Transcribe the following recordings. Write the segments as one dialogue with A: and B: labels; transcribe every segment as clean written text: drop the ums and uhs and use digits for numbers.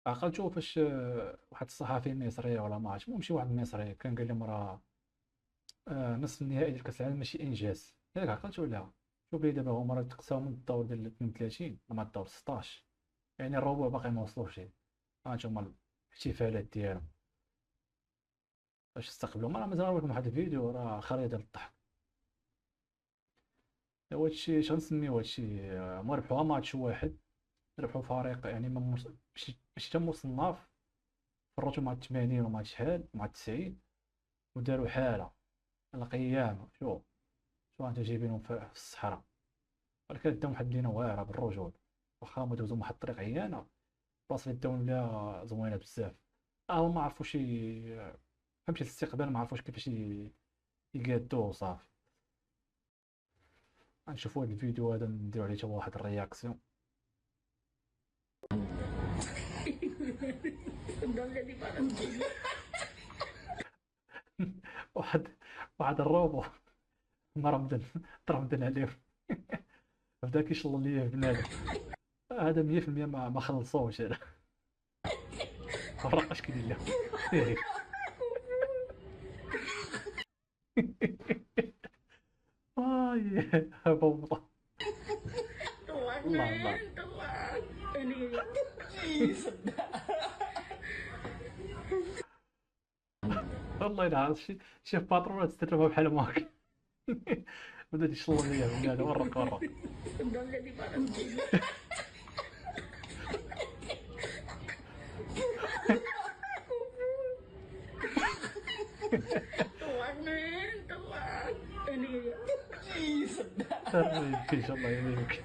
A: عقلتو فاش واحد الصحفي مصري ولا ما عرفتش، المهم شي واحد مصري كان قال لهم راه نصف النهائي ديال كاس العالم ماشي انجاز، ياك عقلت ولا؟ شوف لي دابا هما راه تقساو من الدور ديال 32 ومع الدور 16، يعني الربع باقي ما وصلوش ليه. ها انتما الاحتفالات ديالهم فاش استقبلوا، راه مازال نوريكم واحد الفيديو راه خريطه ديال الضحك. ايوا هادشي اش غنسميو هادشي، هما ربحوها ماتش واحد، ربحوا فريق يعني ماشي تا مصنف، فرطوا مع 80 ومع شحال مع 90 وداروا حاله القيامه. شو انت جايبينهم في الصحراء، ولكن داهم واحد الليله واعره بالرجول، واخا هما دوزو واحد الطريق عيانه، البلاصه اللي داهم ليها زوينه بزاف. هما ما عرفوش فهمتي الاستقبال، ما عرفوش كيفاش يقادوه وصافي. غنشوفوا هاد الفيديو هذا نديرو عليه تا واحد الرياكسيون. واحد واحد الروبو مرمدن ترمدن عليه بدا كيشل ليه بنادم، هذا 100% ما خلصوش هذا. فرق اش كيدير له سيري. بوطه. الله الله. والله الا عرفت شي باترونات تتربى بحال هاك. بدا يشل ليه بنادم، ورق. ما يمكنش والله ما يمكن.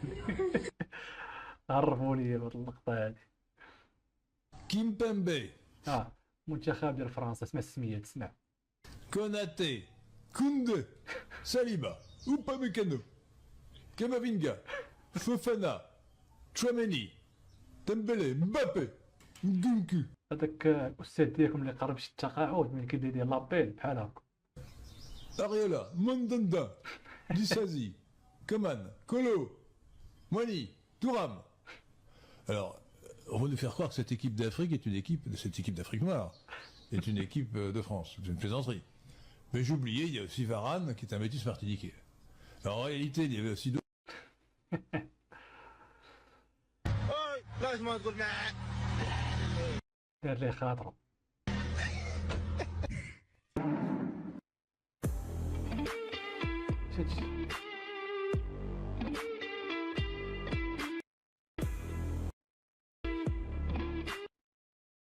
A: عرفوا لي بهاد اللقطه هادي.
B: Kimpembe,
A: منتخب ديال فرنسا، اسمع السميات اسمع.
B: Konaté, Koundé, Saliba, Upamecano, Kamavinga, Fofana, Chouameni, Dembélé, Mbappé, Nkunku,
A: هذاك الاستاذ ديالكم اللي قرب شي التقاعد ملي كيبدا يدير لابيل بحال هكا.
B: Ariola, Mandanda, Dissazi, Coman, Kolo, Moini, Touram. Alors, on va nous faire croire que cette équipe d'Afrique est une équipe, cette équipe d'Afrique noire, est une équipe de France. C'est une plaisanterie. Mais j'ai oublié, il y a aussi Varane, qui est un métis martiniquais. Alors, en réalité, il y avait aussi d'autres.
A: دار ليه خاطره. شتي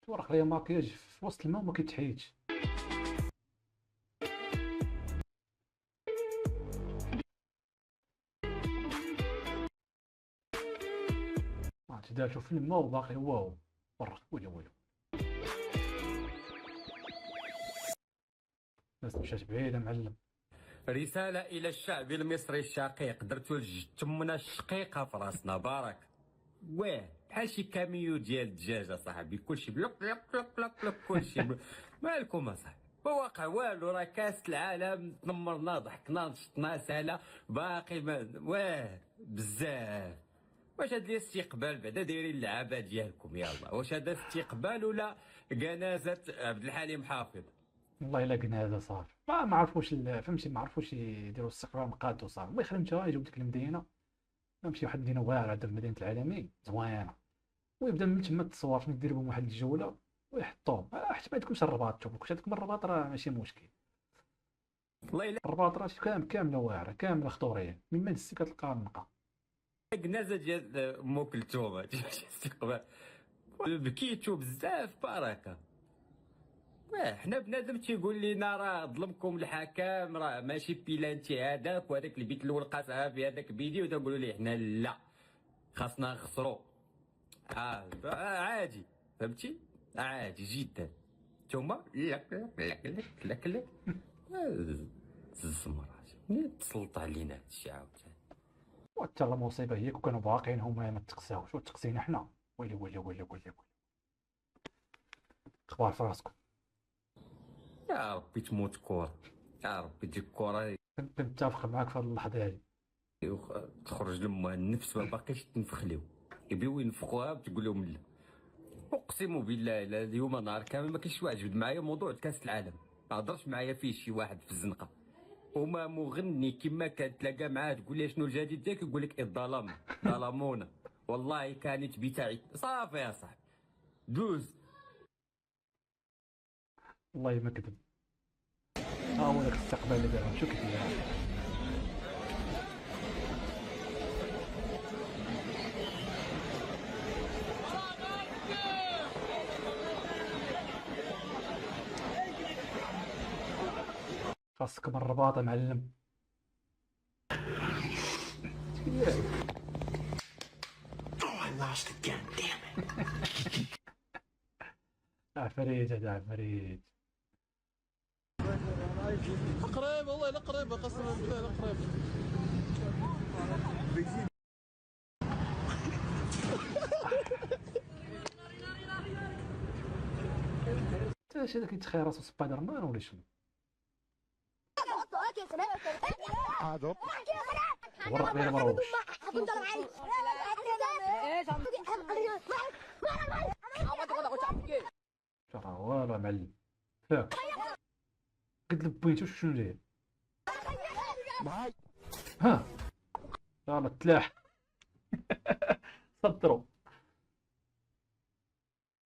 A: ورق ليا ماكياج في وسط الماء وما كيتحيدش. دارتو في الماء وباقي هو ورق. ويلي الناس مشات بعيده معلم.
C: رسالة إلى الشعب المصري الشقيق، درتو لجتمنا الشقيقة في راسنا بارك. واه بحال شي كاميو ديال الدجاج اصاحبي، كلشي بلوك بلوك بلوك بلوك بلوك كلشي مالكم اصاحبي؟ واقع والو، راه كاس العالم تنمرنا ضحكنا نشطنا سهله باقي واه بزاف. واش هاد الاستقبال بعدا دايرين اللعابه ديالكم يلا؟ واش هذا استقبال ولا جنازه عبد الحليم حافظ؟
A: والله الا قلنا هذا صافي ما عرفوش فهمتي، ما عرفوش يديروا الاستقرار مقادو صافي. الله يخليهم تا يجيو ديك المدينه، نمشي واحد المدينه واعره في مدينه العالمين زوينه، ويبدا من تما التصوير فين يدير بهم واحد الجوله ويحطوهم. حتى ما عندكمش الرباط، شوف كنت عندكم الرباط راه ماشي مشكل.
C: والله الا
A: الرباط راه كامله واعره كامله خضوريه، من ما دزتي كتلقاها نقا.
C: جنازه ديال ام كلثوم استقبال بكيتو بزاف بركه. حنا بنادم تيقول لينا راه ظلمكم الحكام، راه ماشي بيلانتي هذاك، وهذاك اللي بيت الاول قاسها بهذاك بيدي، وتنقولوا ليه حنا لا خاصنا نخسروا. عادي فهمتي، عادي جدا. نتوما لك لك لك لك لك الزمرات منين تسلط علينا هادشي عاوتاني.
A: وحتى المصيبه هي كون كانوا باقيين هما ما تقساوش وتقسينا حنا. ويلي اخبار في راسكم.
C: يا ربي تموت كورة، يا ربي تجيك كورة
A: كنت متفق معاك في هذه اللحظه هذه.
C: تخرج لما النفس ما باقيش تنفخ لهم، يبيو ينفخوها بتقول لهم لا. اقسم بالله الا اليوم نهار كامل ما كاينش واحد جبد معايا موضوع كاس العالم، ما هضرش معايا فيه شي واحد في الزنقه. وما مغني كما كتلاقى معاه تقول لي شنو الجديد ديالك يقول لك الظلام ظلمونا. والله كانت بتاعي صافي يا صاحبي دوز.
A: والله ما كذب. ها هو داك الاستقبال اللي دارهم شو كيدير. خاصك من الرباط معلم. عفريت هذا عفريت.
D: قريب والله لا قريب قسما بالله لا قريب.
A: تا شي هذا كيتخيل راسو سبايدر مان ولا شنو؟ ورق لي مروش. راه والو معلم فاك قد لبيتو شنو داير. ها يلا تلاح صدرو.